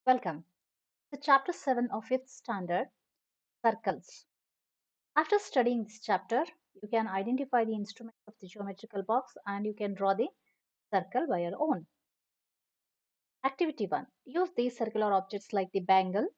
Welcome to Chapter 7 of 5th Standard Circles. After studying this chapter, you can identify the instruments of the geometrical box and you can draw the circle by your own. Activity 1. Use these circular objects like the bangle,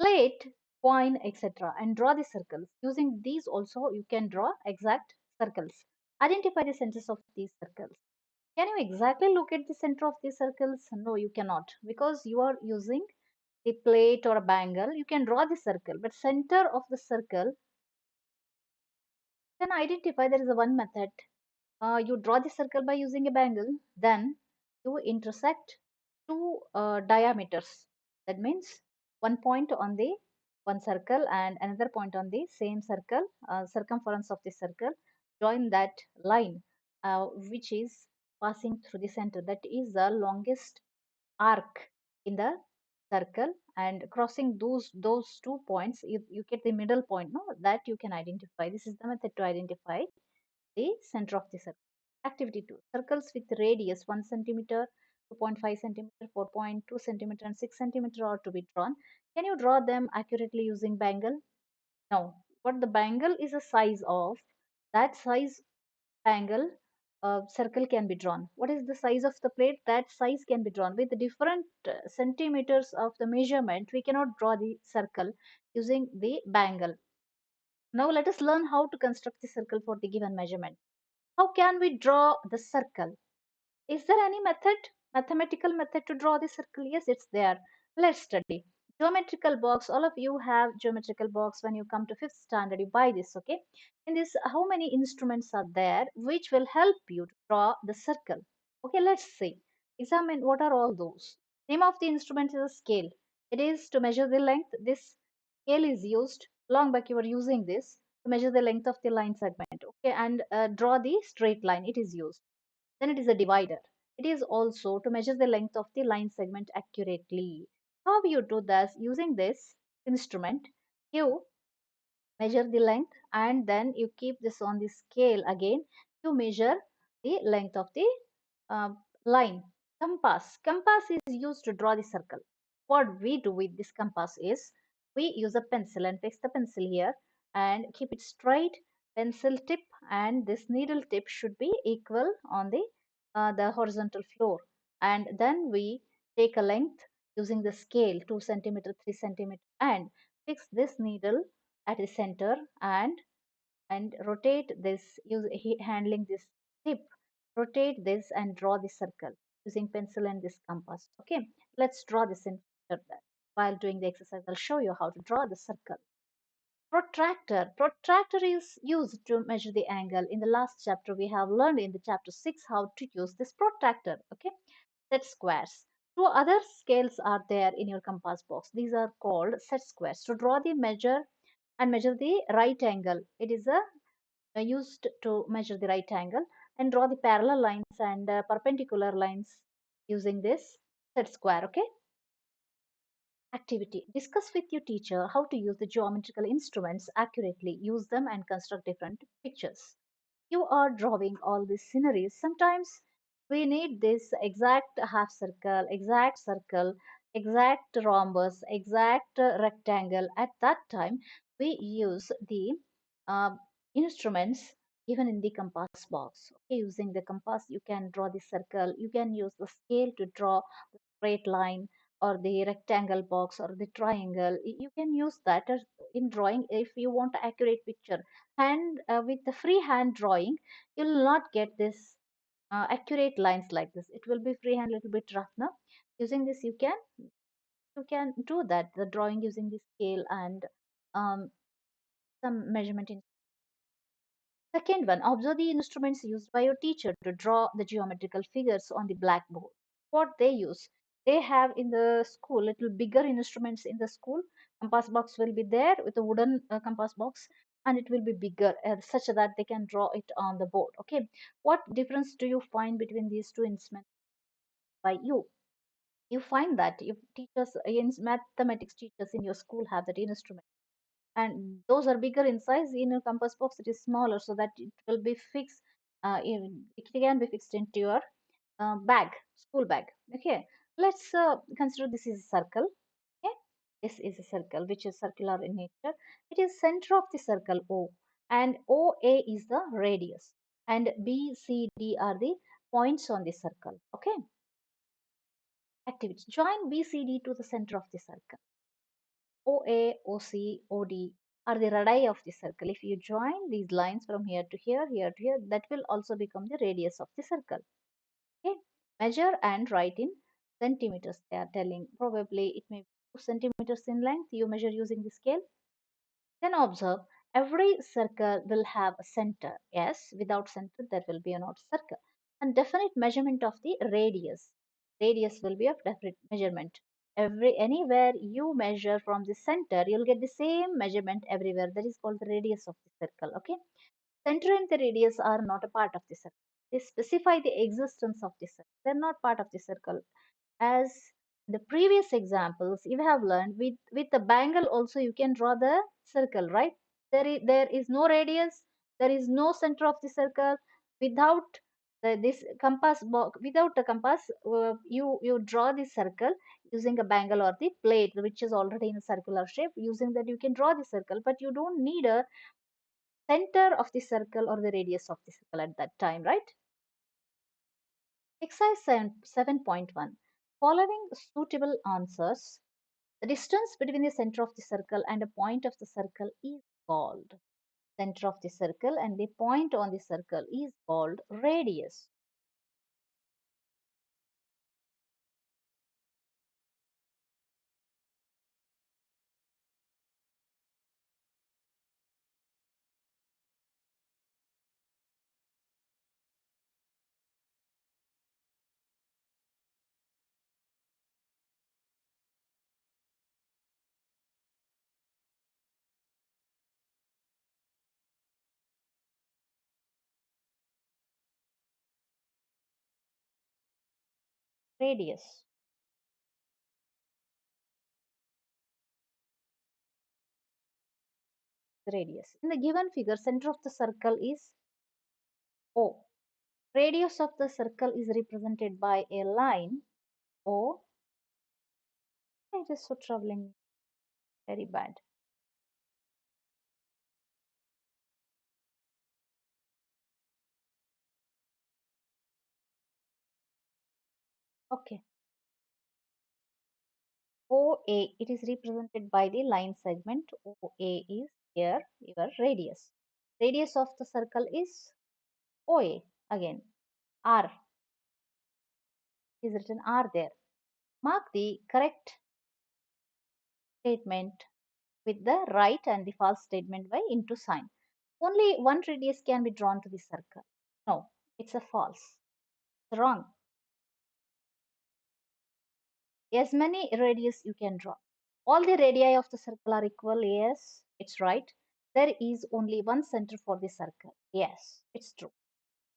plate, coin, etc. and draw the circles. Using these also you can draw exact circles. Identify the centers of these circles. Can you exactly look at the center of these circles? No, you cannot because you are using a plate or a bangle. You can draw the circle, but center of the circle can identify. There is a one method. You draw the circle by using a bangle, then you intersect two diameters. That means one point on the one circle and another point on the same circle, circumference of the circle. Join that line, which is passing through the center. That is the longest arc in the circle, and crossing those 2 points, you get the middle point. No, that you can identify. This is the method to identify the center of the circle. Activity 2. Circles with radius 1 centimeter, 2.5 centimeter, 4.2 centimeter, and 6 centimeter are to be drawn. Can you draw them accurately using bangle? No. What the bangle is a size of, that size angle circle can be drawn. What is the size of the plate? That size can be drawn. With different centimeters of the measurement, we cannot draw the circle using the bangle. Now let us learn how to construct the circle for the given measurement. How can we draw the circle? Is there any method, mathematical method to draw the circle? Yes, it's there. Let's study. Geometrical box. All of you have geometrical box. When you come to 5th standard, you buy this, okay? In this, how many instruments are there which will help you to draw the circle? Okay, let's see. Examine what are all those. Name of the instrument is a scale. It is to measure the length. This scale is used. Long back you were using this to measure the length of the line segment. Okay, and draw the straight line. It is used. Then it is a divider. It is also to measure the length of the line segment accurately. How you do this? Using this instrument, you measure the length and then you keep this on the scale again. You measure the length of the uh, line. Compass. Compass is used to draw the circle. What we do with this compass is we use a pencil and fix the pencil here and keep it straight. Pencil tip and this needle tip should be equal on the horizontal floor, and then we take a length using the scale 2 centimeter, 3 centimeter, and fix this needle at the center and rotate this handling this tip. Rotate this and draw the circle using pencil and this compass. Okay, let's draw this in further. While doing the exercise, I'll show you how to draw the circle. Protractor. Protractor is used to measure the angle. In the last chapter, we have learned in the chapter 6 how to use this protractor. Okay, set squares. Two other scales are there in your compass box. These are called set squares. To draw the measure and measure the right angle. It is used to measure the right angle and draw the parallel lines and perpendicular lines using this set square. Okay. Activity. Discuss with your teacher how to use the geometrical instruments accurately. Use them and construct different pictures. You are drawing all these sceneries. Sometimes we need this exact half circle, exact rhombus, exact rectangle. At that time, we use the uh, instruments given in the compass box. Okay, using the compass, you can draw the circle. You can use the scale to draw the straight line or the rectangle box or the triangle. You can use that as in drawing if you want accurate picture. And with the freehand drawing, you will not get this accurate lines like this. It will be freehand, little bit rough. Now using this you can do that, the drawing using the scale and um, some measurement in. Second one, observe the instruments used by your teacher to draw the geometrical figures on the blackboard. What they use, they have in the school little bigger instruments in the school. Compass box will be there with a wooden compass box, and it will be bigger such that they can draw it on the board. Okay, what difference do you find between these two instruments by you? You find that if teachers in mathematics teachers in your school have that instrument and those are bigger in size, in a compass box it is smaller so that it will be fixed, it can be fixed into your bag, school bag. Okay, let's consider this is a circle. This is a circle which is circular in nature. It is center of the circle O, and OA is the radius, and B, C, D are the points on the circle. Okay. Activity. Join B, C, D to the center of the circle. OA, OC, OD are the radii of the circle. If you join these lines from here to here, here to here, that will also become the radius of the circle. Okay. Measure and write in centimeters. They are telling probably it may be 2 centimeters in length. You measure using the scale. Then observe every circle will have a center. Yes, without center there will be a not circle. And definite measurement of the radius. Radius will be of definite measurement. Anywhere you measure from the center, you'll get the same measurement everywhere. That is called the radius of the circle. Okay. Center and the radius are not a part of the circle. They specify the existence of the circle. They're not part of the circle. As the previous examples you have learned, with the bangle also you can draw the circle, right? There is no radius, there is no center of the circle. Without this compass box, without the compass, you draw the circle using a bangle or the plate which is already in a circular shape. Using that you can draw the circle, but you don't need a center of the circle or the radius of the circle at that time, right? Exercise 7.1. Following suitable answers, the distance between the center of the circle and a point of the circle is called. Center of the circle and the point on the circle is called radius. Radius. Radius. In the given figure, center of the circle is O. Radius of the circle is represented by a line O. It is so troubling. Very bad. Okay. OA, it is represented by the line segment. OA is here, your radius. Radius of the circle is OA. Again, R is written R there. Mark the correct statement with the right and the false statement by into sign. Only one radius can be drawn to the circle. No, it's a false. It's wrong. As many radius you can draw. All the radii of the circle are equal. Yes, it's right. There is only one center for the circle. Yes, it's true.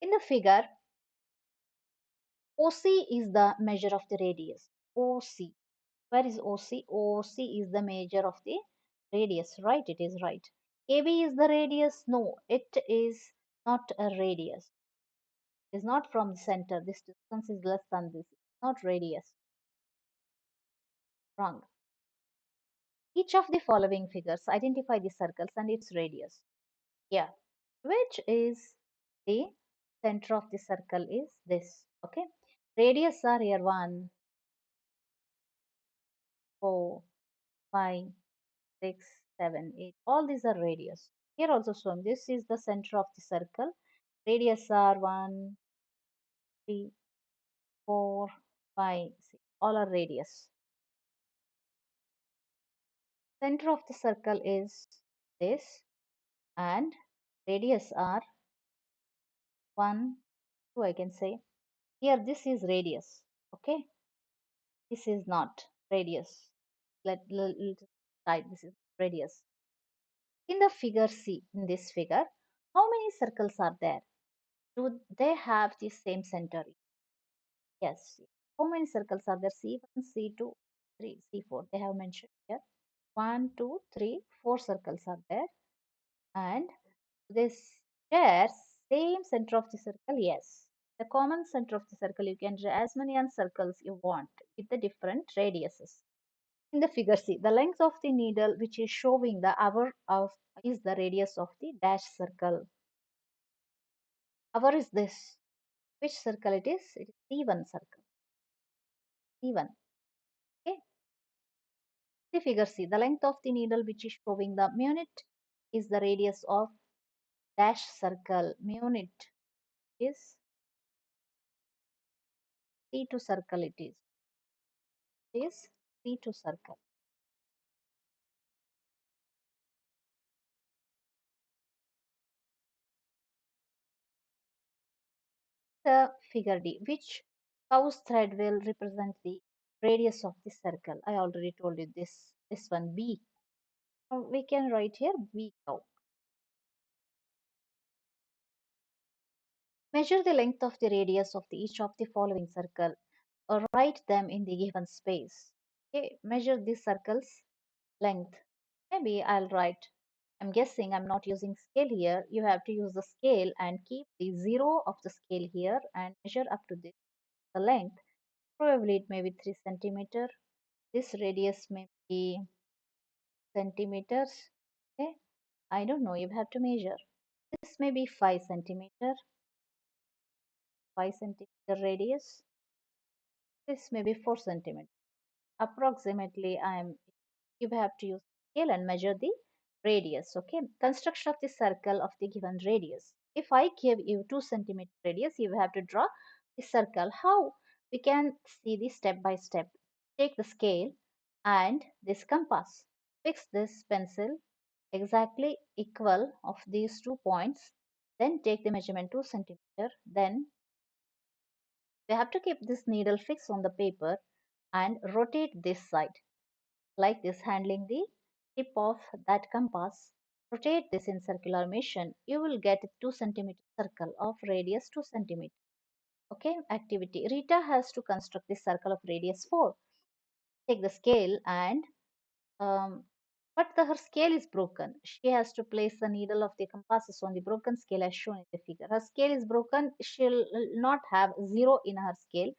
In the figure, OC is the measure of the radius. OC. Where is OC? OC is the measure of the radius, right? It is right. AB is the radius. No, it is not a radius. It is not from the center. This distance is less than this. It's not radius. Wrong. Each of the following figures identify the circles and its radius. Yeah. Which is the center of the circle is this. Okay. Radius are here 1, 4, 5, 6, 7, 8. All these are radius. Here also shown. This is the center of the circle. Radius are 1, 3, 4, 5, 6. All are radius. Center of the circle is this, and radius are 1, 2, I can say. Here this is radius. Okay. This is not radius. Let's type this is radius. In the figure C, in this figure, how many circles are there? Do they have the same center? Yes. How many circles are there? C1, C2, 3, C4. They have mentioned here. 1, 2, 3, 4 circles are there. And this share same center of the circle. Yes. The common center of the circle, you can draw as many circles you want with the different radiuses. In the figure C, the length of the needle which is showing the hour of is the radius of the dash circle. Hour is this. Which circle it is? It is C1 circle. C1. Okay. The figure C, the length of the needle which is showing the minute is the radius of dash circle. Minute is C2 circle. It is. It is C2 circle. The figure D, which cow's thread will represent the radius of the circle. I already told you this one B. We can write here B cow. Measure the length of the radius of each of the following circle or write them in the given space. Okay, measure the circle's length. Maybe I'll write, I'm guessing I'm not using scale here. You have to use the scale and keep the zero of the scale here and measure up to this the length. Probably it may be 3 centimeter. This radius may be centimeters. Okay, I don't know. You have to measure. This may be 5 centimeter, 5 centimeter radius. This may be 4 centimeter. Approximately, you have to use scale and measure the radius. Okay, construction of the circle of the given radius. If I give you 2 centimeter radius, you have to draw the circle. How? We can see the step by step. Take the scale and this compass. Fix this pencil exactly equal of these 2 points. Then take the measurement 2 centimeter. Then we have to keep this needle fixed on the paper and rotate this side like this, handling the tip of that compass. Rotate this in circular motion. You will get a 2 centimeter circle of radius 2 centimeter. Okay, activity. Rita has to construct the circle of radius 4. Take the scale and um, her scale is broken. She has to place the needle of the compasses on the broken scale as shown in the figure. Her scale is broken. She'll not have 0 in her scale.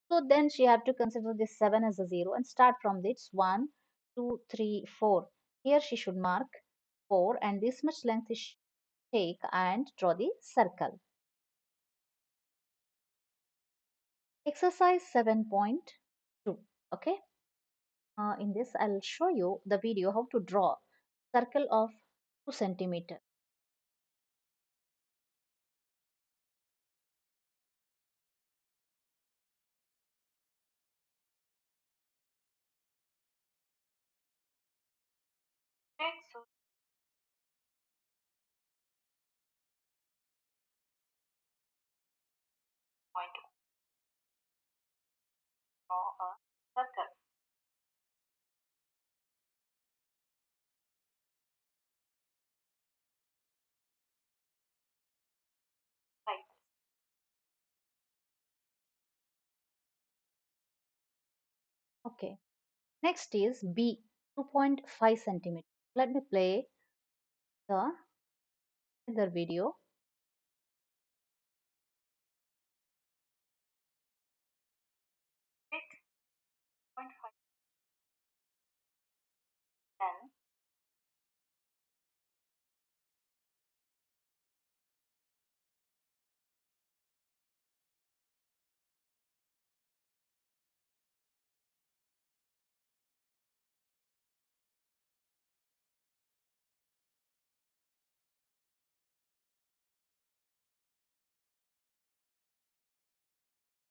So then she have to consider this 7 as a 0 and start from this 1, 2, 3, 4. Here she should mark 4 and this much length is take and draw the circle. Exercise 7.2. Okay. In this I'll show you the video how to draw circle of 2 centimeter. So point to draw a circle. Right. Okay. Next is B, 2.5 centimeter. Let me play the other video. Take 0.5 then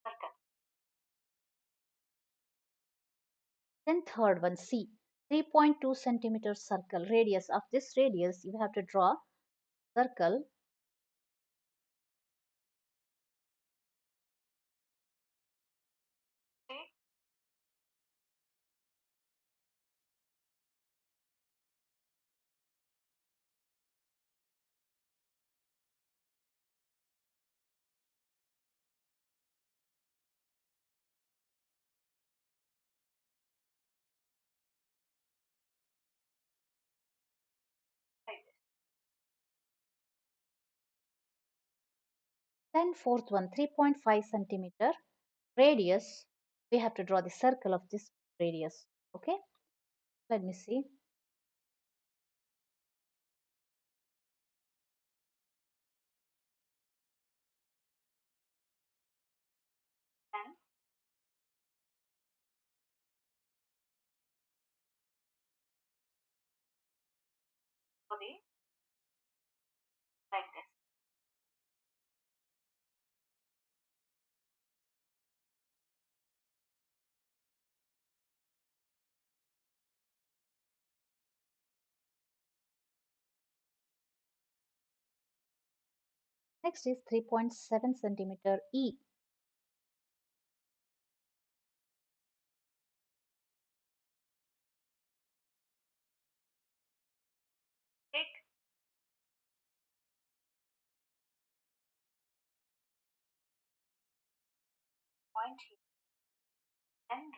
circle. Then third one, C, 3.2 centimeter circle. Radius of this radius, you have to draw circle. Okay. Then fourth one, 3.5 centimeter radius. We have to draw the circle of this radius. Okay. Let me see. And for the like this. Next is 3.7 centimeter E. Take point here and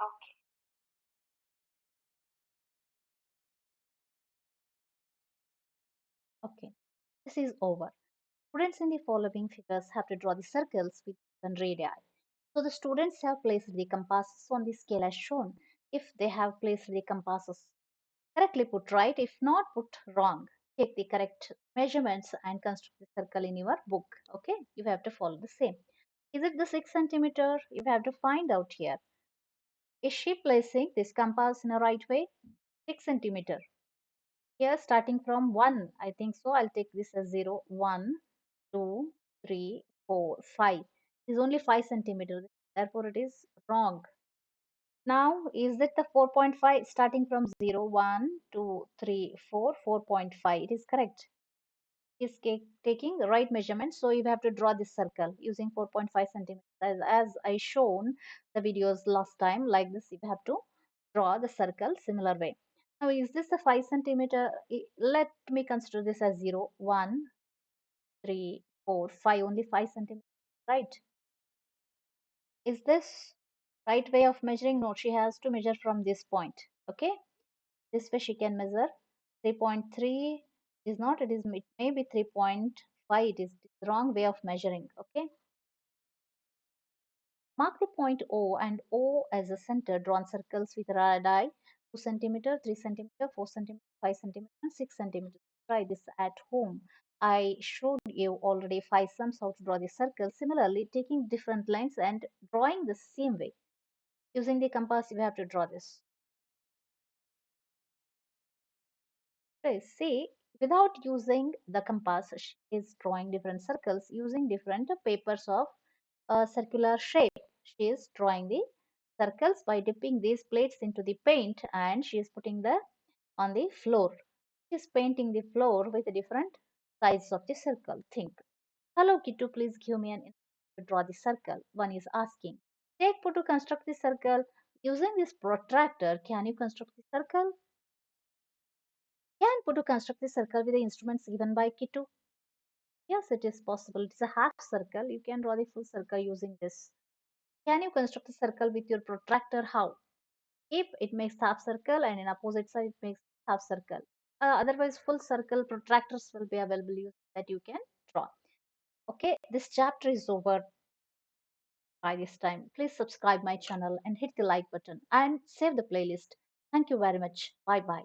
okay. Okay. This is over. Students in the following figures have to draw the circles with different radii. So the students have placed the compasses on the scale as shown. If they have placed the compasses correctly, put right. If not, put wrong. Take the correct measurements and construct the circle in your book. Okay, you have to follow the same. Is it the 6 centimeter? You have to find out here. Is she placing this compass in a right way? 6 centimeter. Here starting from 1, I think so. I'll take this as 0, 1, 2, 3, 4, 5. It is only 5 centimeters. Therefore, it is wrong. Now, is it the 4.5 starting from 0, 1, 2, 3, 4, 4.5? It is correct. Is taking the right measurement. So you have to draw this circle using 4.5 centimeters. As I shown the videos last time, like this, you have to draw the circle similar way. Now, is this a 5 centimeter? Let me consider this as 0, 1, 3, 4, 5, only 5 centimeters, right? Is this right way of measuring? No, she has to measure from this point. Okay, this way she can measure. 3.3 is not, it is maybe 3.5. It is the wrong way of measuring. Okay, mark the point O and O as a center. Drawn circles with radii 2 centimeter, 3 centimeter, 4 centimeter, 5 centimeter, and 6 centimeter. Try this at home. I showed you already 5 sums how to draw the circle. Similarly, taking different lines and drawing the same way. Using the compass, you have to draw this. Okay, see, without using the compass, she is drawing different circles using different papers of a circular shape. She is drawing the circles by dipping these plates into the paint and she is putting the on the floor. She is painting the floor with a different size of the circle. Think. Hello, Kittu, please give me an instruction to draw the circle. One is asking. Take put to construct the circle. Using this protractor, can you construct the circle? Can put to construct the circle with the instruments given by Kittu? Yes, it is possible. It is a half circle. You can draw the full circle using this. Can you construct the circle with your protractor? How? If it makes half circle and in opposite side it makes half circle. Otherwise, full circle protractors will be available that you can draw. Okay, this chapter is over by this time. Please subscribe my channel and hit the like button and save the playlist. Thank you very much. Bye bye.